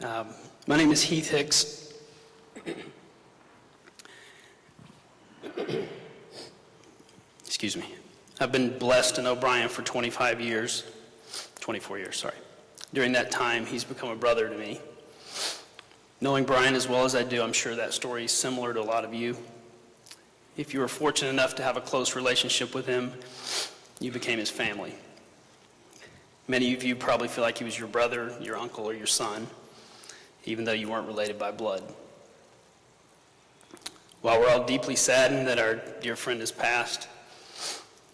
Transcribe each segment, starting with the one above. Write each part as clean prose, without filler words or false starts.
My name is Heath Hix. Excuse me. I've been blessed to know Brian for 24 years, sorry. During that time, he's become a brother to me. Knowing Brian as well as I do, I'm sure that story is similar to a lot of you. If you were fortunate enough to have a close relationship with him, you became his family. Many of you probably feel like he was your brother, your uncle, or your son, even though you weren't related by blood. While we're all deeply saddened that our dear friend has passed,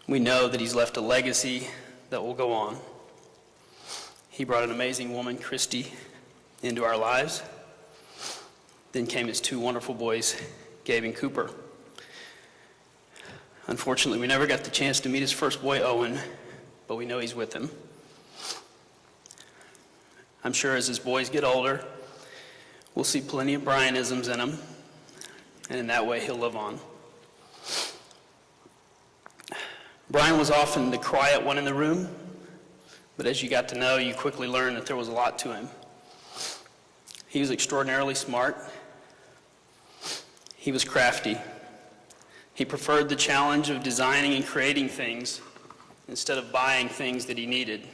we know that he's left a legacy that will go on. He brought an amazing woman, Christy, into our lives. Then came his two wonderful boys, Gabe and Cooper. Unfortunately, we never got the chance to meet his first boy, Owen, but we know he's with him. I'm sure as his boys get older, we'll see plenty of Brianisms in him, and in that way he'll live on. Brian was often the quiet one in the room, but as you got to know, you quickly learned that there was a lot to him. He was extraordinarily smart. He was crafty. He preferred the challenge of designing and creating things instead of buying things that he needed.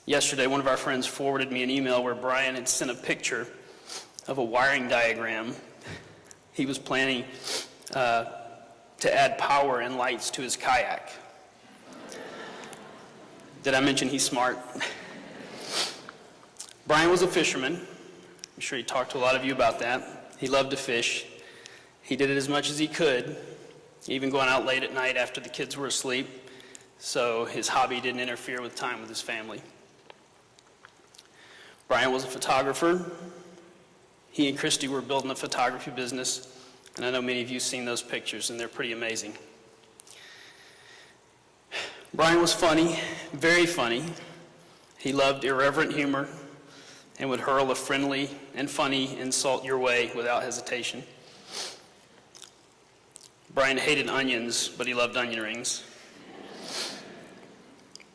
Yesterday, one of our friends forwarded me an email where Brian had sent a picture of a wiring diagram. He was planning to add power and lights to his kayak. Did I mention he's smart? Brian was a fisherman. I'm sure he talked to a lot of you about that. He loved to fish. He did it as much as he could, even going out late at night after the kids were asleep, so his hobby didn't interfere with time with his family. Brian was a photographer. He and Christy were building a photography business, and I know many of you have seen those pictures, and they're pretty amazing. Brian was funny, very funny. He loved irreverent humor and would hurl a friendly and funny insult your way without hesitation. Brian hated onions, but he loved onion rings.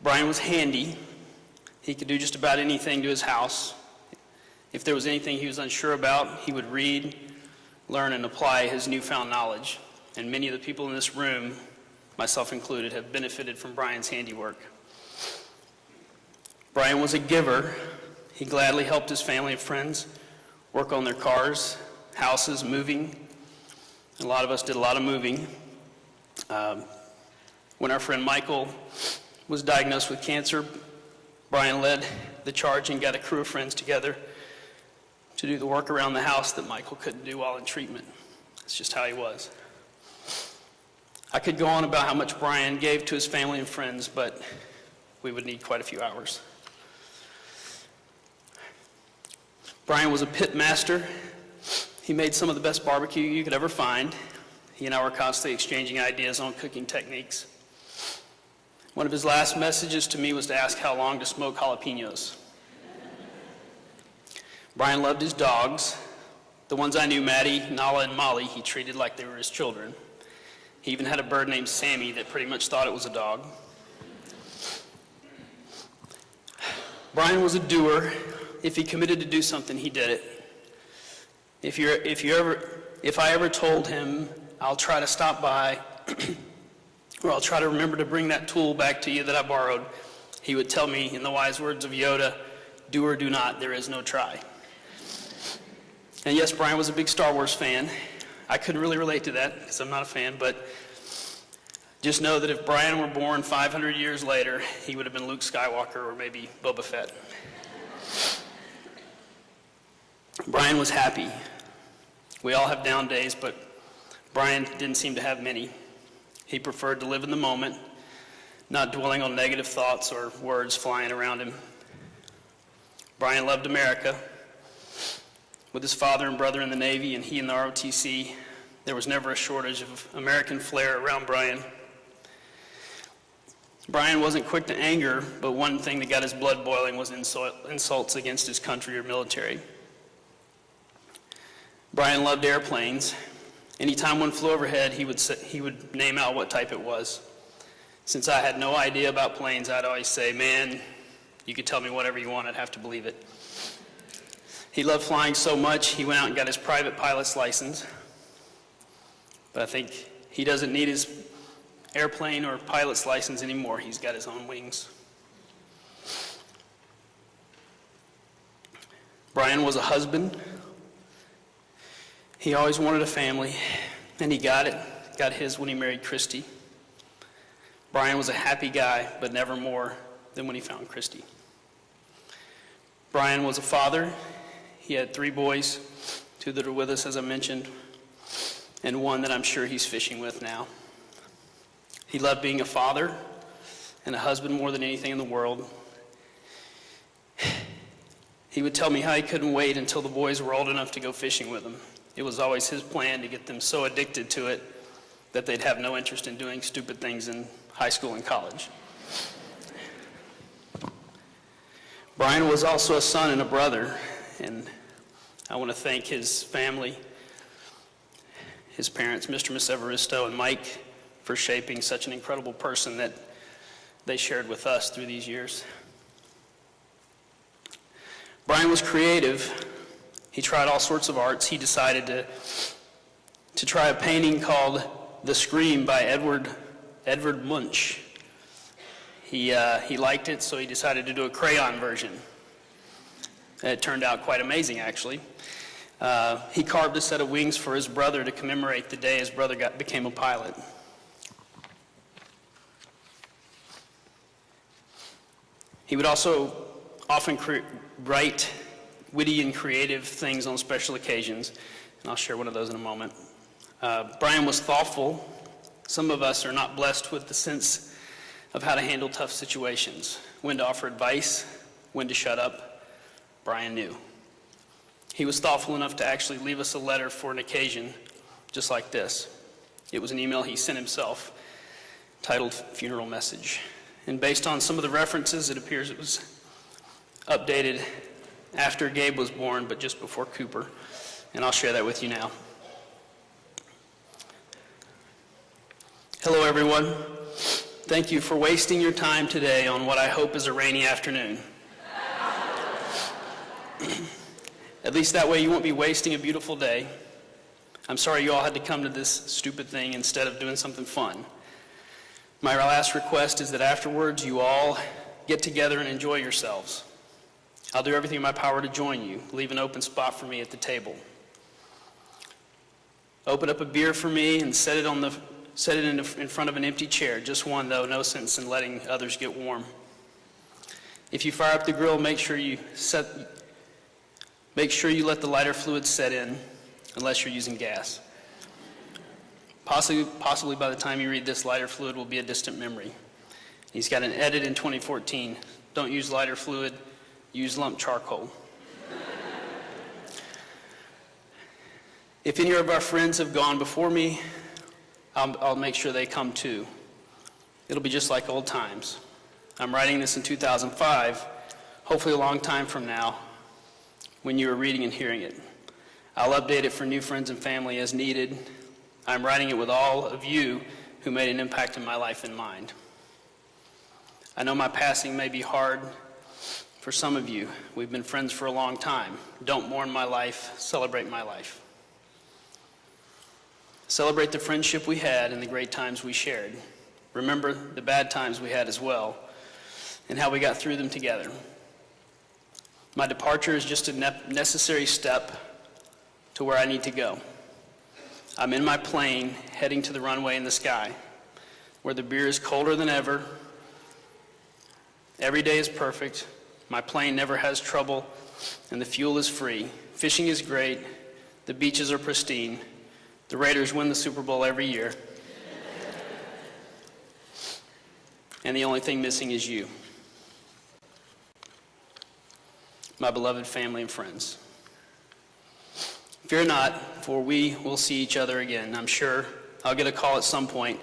Brian was handy. He could do just about anything to his house. If there was anything he was unsure about, he would read, learn, and apply his newfound knowledge. And many of the people in this room, myself included, have benefited from Brian's handiwork. Brian was a giver. He gladly helped his family and friends work on their cars, houses, moving. And a lot of us did a lot of moving. When our friend Michael was diagnosed with cancer, Brian led the charge and got a crew of friends together to do the work around the house that Michael couldn't do while in treatment. That's just how he was. I could go on about how much Brian gave to his family and friends, but we would need quite a few hours. Brian was a pit master. He made some of the best barbecue you could ever find. He and I were constantly exchanging ideas on cooking techniques. One of his last messages to me was to ask how long to smoke jalapenos. Brian loved his dogs. The ones I knew, Maddie, Nala, and Molly, he treated like they were his children. He even had a bird named Sammy that pretty much thought it was a dog. Brian was a doer. If he committed to do something, he did it. If I ever told him, I'll try to stop by, or I'll try to remember to bring that tool back to you that I borrowed, he would tell me in the wise words of Yoda, do or do not, there is no try. And yes, Brian was a big Star Wars fan. I couldn't really relate to that because I'm not a fan, but just know that if Brian were born 500 years later, he would have been Luke Skywalker or maybe Boba Fett. Brian was happy. We all have down days, but Brian didn't seem to have many. He preferred to live in the moment, not dwelling on negative thoughts or words flying around him. Brian loved America. With his father and brother in the Navy and he in the ROTC, there was never a shortage of American flair around Brian. Brian wasn't quick to anger, but one thing that got his blood boiling was insults against his country or military. Brian loved airplanes. Anytime one flew overhead, he would name out what type it was. Since I had no idea about planes, I'd always say, man, you could tell me whatever you want, I'd have to believe it. He loved flying so much, he went out and got his private pilot's license. But I think he doesn't need his airplane or pilot's license anymore. He's got his own wings. Brian was a husband. He always wanted a family, and he got his when he married Christy. Brian was a happy guy, but never more than when he found Christy. Brian was a father. He had 3 boys, 2 that are with us, as I mentioned, and 1 that I'm sure he's fishing with now. He loved being a father and a husband more than anything in the world. He would tell me how he couldn't wait until the boys were old enough to go fishing with him. It was always his plan to get them so addicted to it that they'd have no interest in doing stupid things in high school and college. Brian was also a son and a brother, and I want to thank his family, his parents, Mr. and Miss Evaristo, and Mike, for shaping such an incredible person that they shared with us through these years. Brian was creative. He tried all sorts of arts. He decided to try a painting called The Scream by Edvard Munch. He liked it, so he decided to do a crayon version. It turned out quite amazing, actually. He carved a set of wings for his brother to commemorate the day his brother became a pilot. He would also often write witty and creative things on special occasions, and I'll share one of those in a moment. Brian was thoughtful. Some of us are not blessed with the sense of how to handle tough situations, when to offer advice, when to shut up. Brian knew. He was thoughtful enough to actually leave us a letter for an occasion just like this. It was an email he sent himself titled Funeral Message. And based on some of the references, it appears it was updated after Gabe was born, but just before Cooper. And I'll share that with you now. Hello, everyone. Thank you for wasting your time today on what I hope is a rainy afternoon. At least that way you won't be wasting a beautiful day. I'm sorry you all had to come to this stupid thing instead of doing something fun. My last request is that afterwards you all get together and enjoy yourselves. I'll do everything in my power to join you. Leave an open spot for me at the table. Open up a beer for me and set it in front of an empty chair. Just one, though. No sense in letting others get warm. If you fire up the grill, make sure you let the lighter fluid set in, unless you're using gas. Possibly by the time you read this, lighter fluid will be a distant memory. He's got an edit in 2014. Don't use lighter fluid, use lump charcoal. If any of our friends have gone before me, I'll make sure they come too. It'll be just like old times. I'm writing this in 2005, hopefully a long time from now, when you are reading and hearing it. I'll update it for new friends and family as needed. I'm writing it with all of you who made an impact in my life in mind. I know my passing may be hard for some of you. We've been friends for a long time. Don't mourn my life, celebrate my life. Celebrate the friendship we had and the great times we shared. Remember the bad times we had as well, and how we got through them together. My departure is just a necessary step to where I need to go. I'm in my plane, heading to the runway in the sky, where the beer is colder than ever. Every day is perfect. My plane never has trouble, and the fuel is free. Fishing is great. The beaches are pristine. The Raiders win the Super Bowl every year. And the only thing missing is you, my beloved family and friends. Fear not, for we will see each other again. I'm sure I'll get a call at some point.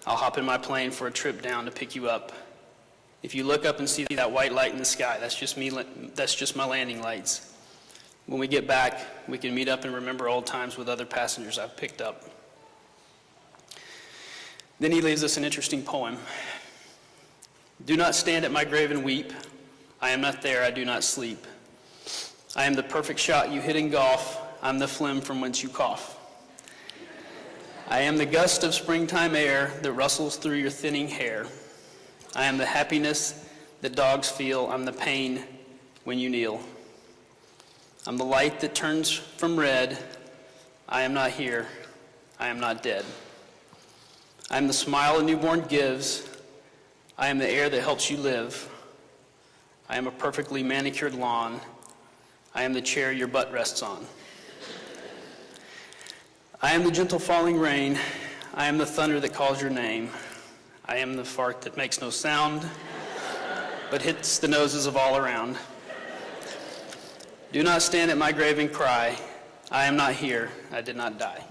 I'll hop in my plane for a trip down to pick you up. If you look up and see that white light in the sky, that's just me. That's just my landing lights. When we get back, we can meet up and remember old times with other passengers I've picked up. Then he leaves us an interesting poem. Do not stand at my grave and weep. I am not there, I do not sleep. I am the perfect shot you hit in golf. I'm the phlegm from whence you cough. I am the gust of springtime air that rustles through your thinning hair. I am the happiness that dogs feel. I'm the pain when you kneel. I'm the light that turns from red. I am not here. I am not dead. I am the smile a newborn gives. I am the air that helps you live. I am a perfectly manicured lawn. I am the chair your butt rests on. I am the gentle falling rain. I am the thunder that calls your name. I am the fart that makes no sound, but hits the noses of all around. Do not stand at my grave and cry. I am not here. I did not die.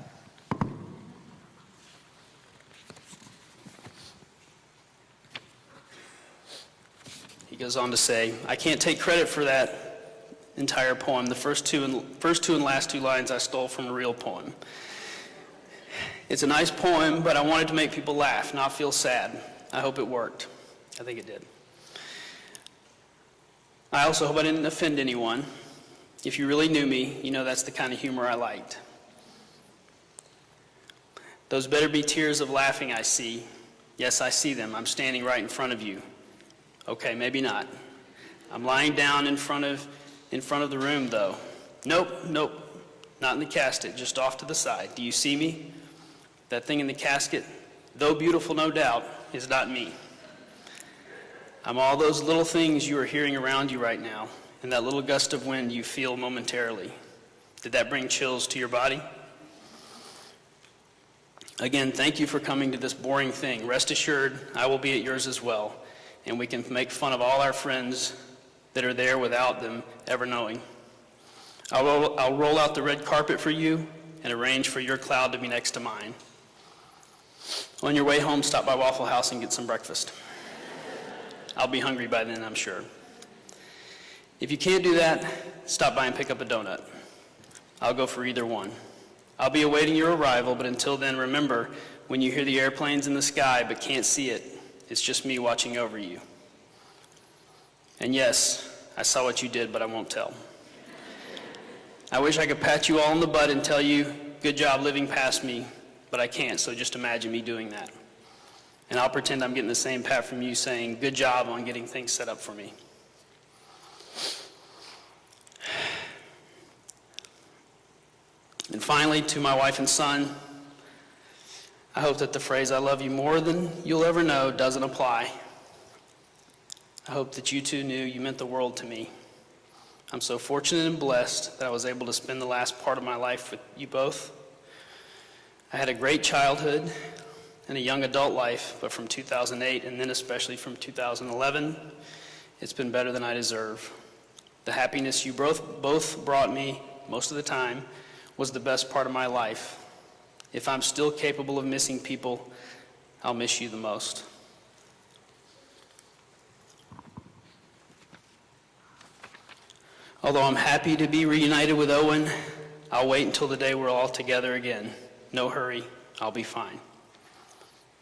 He goes on to say, I can't take credit for that entire poem. The first two and last two lines I stole from a real poem. It's a nice poem, but I wanted to make people laugh, not feel sad. I hope it worked. I think it did. I also hope I didn't offend anyone. If you really knew me, you know that's the kind of humor I liked. Those better be tears of laughing I see. Yes, I see them. I'm standing right in front of you. Okay, maybe not. I'm lying down in front of the room, though. Nope, not in the casket, just off to the side. Do you see me? That thing in the casket, though beautiful, no doubt, is not me. I'm all those little things you are hearing around you right now, and that little gust of wind you feel momentarily. Did that bring chills to your body? Again, thank you for coming to this boring thing. Rest assured, I will be at yours as well, and we can make fun of all our friends that are there without them ever knowing. I'll roll out the red carpet for you and arrange for your cloud to be next to mine. On your way home, stop by Waffle House and get some breakfast. I'll be hungry by then, I'm sure. If you can't do that, stop by and pick up a donut. I'll go for either one. I'll be awaiting your arrival, but until then, remember, when you hear the airplanes in the sky but can't see it, it's just me watching over you. And yes, I saw what you did, but I won't tell. I wish I could pat you all on the butt and tell you, good job living past me, but I can't, so just imagine me doing that. And I'll pretend I'm getting the same pat from you saying, good job on getting things set up for me. And finally, to my wife and son, I hope that the phrase, I love you more than you'll ever know, doesn't apply. I hope that you two knew you meant the world to me. I'm so fortunate and blessed that I was able to spend the last part of my life with you both. I had a great childhood and a young adult life, but from 2008 and then especially from 2011, it's been better than I deserve. The happiness you both brought me most of the time was the best part of my life. If I'm still capable of missing people, I'll miss you the most. Although I'm happy to be reunited with Owen, I'll wait until the day we're all together again. No hurry, I'll be fine.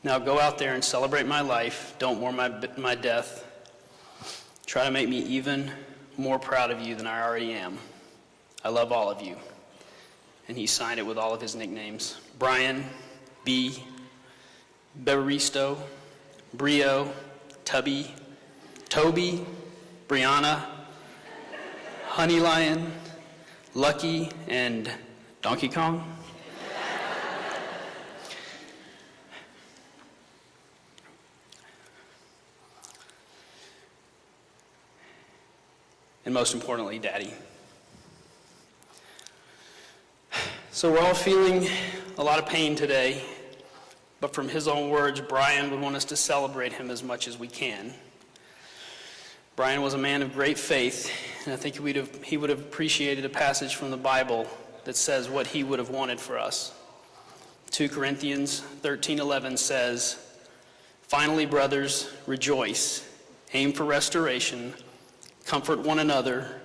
Now go out there and celebrate my life. Don't mourn my death. Try to make me even more proud of you than I already am. I love all of you. And he signed it with all of his nicknames. Brian, B, Evaristo, Brio, Tubby, Toby, Brianna, Honey Lion, Lucky, and Donkey Kong. And most importantly, Daddy. So we're all feeling a lot of pain today, but from his own words, Brian would want us to celebrate him as much as we can. Brian was a man of great faith, and I think he would have appreciated a passage from the Bible that says what he would have wanted for us. 2 Corinthians 13:11 says, "Finally, brothers, rejoice, aim for restoration, comfort one another,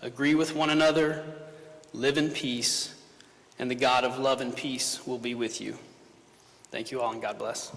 agree with one another, live in peace, and the God of love and peace will be with you." Thank you all, and God bless.